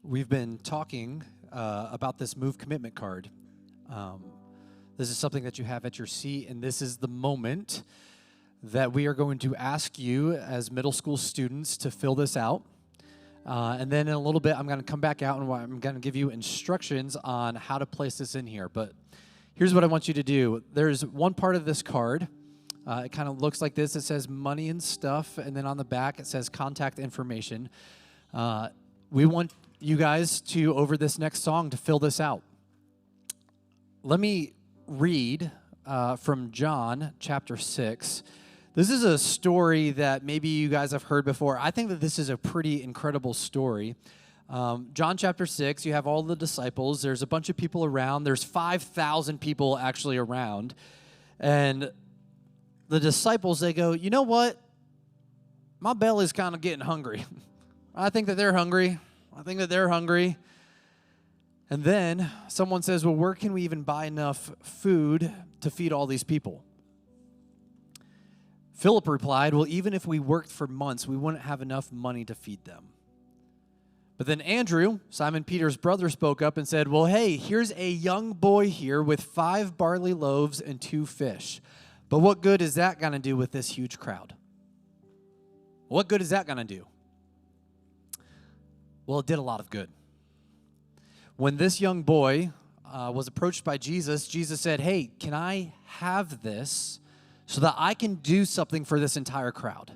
We've been talking about this move commitment card. This is something that you have at your seat, and this is the moment that we are going to ask you as middle school students to fill this out. And then in a little bit, I'm going to come back out and I'm going to give you instructions on how to place this in here. But here's what I want you to do. There's one part of this card. It kind of looks like this. It says money and stuff, and then on the back it says contact information. We want you guys to, over this next song, to fill this out. Let me read from John chapter 6. This is a story that maybe you guys have heard before. I think that this is a pretty incredible story. John chapter 6, you have all the disciples. There's a bunch of people around. There's 5,000 people actually around. And the disciples, they go, you know what? My belly's kind of getting hungry. I think that they're hungry. I think that they're hungry. And then someone says, well, where can we even buy enough food to feed all these people? Philip replied, well, even if we worked for months, we wouldn't have enough money to feed them. But then Andrew, Simon Peter's brother, spoke up and said, well, hey, here's a young boy here with 5 barley loaves and 2 fish. But what good is that going to do with this huge crowd? What good is that going to do? Well, it did a lot of good. When this young boy was approached by Jesus, Jesus said, hey, can I have this so that I can do something for this entire crowd?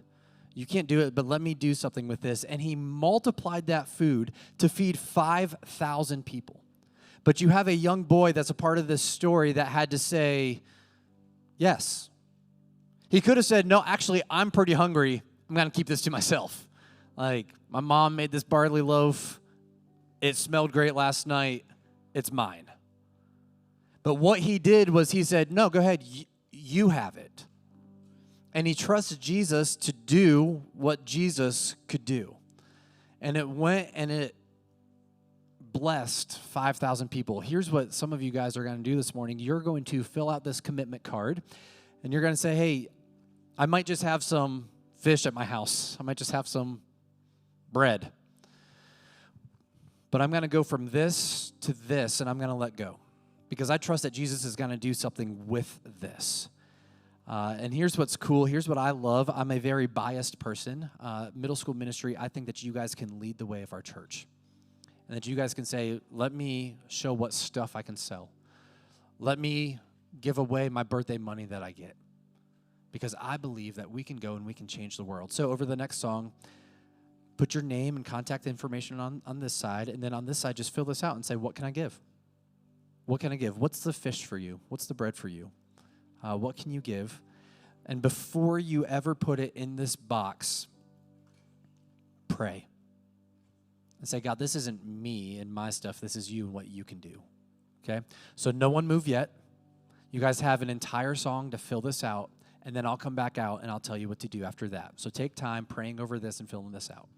You can't do it, but let me do something with this. And he multiplied that food to feed 5,000 people. But you have a young boy that's a part of this story that had to say, yes. He could have said, no, actually, I'm pretty hungry. I'm going to keep this to myself. Like, my mom made this barley loaf. It smelled great last night. It's mine. But what he did was he said, no, go ahead. You have it. And he trusts Jesus to do what Jesus could do. And it went and it blessed 5,000 people. Here's what some of you guys are going to do this morning. You're going to fill out this commitment card. And you're going to say, hey, I might just have some fish at my house. I might just have some bread. But I'm going to go from this to this, and I'm going to let go. Because I trust that Jesus is going to do something with this. And here's what's cool. Here's what I love. I'm a very biased person. Middle school ministry, I think that you guys can lead the way of our church. And that you guys can say, let me show what stuff I can sell. Let me give away my birthday money that I get. Because I believe that we can go and we can change the world. So over the next song, put your name and contact information on this side. And then on this side, just fill this out and say, what can I give? What can I give? What's the fish for you? What's the bread for you? What can you give? And before you ever put it in this box, pray. And say, God, this isn't me and my stuff. This is you and what you can do. Okay? So no one move yet. You guys have an entire song to fill this out. And then I'll come back out and I'll tell you what to do after that. So take time praying over this and filling this out.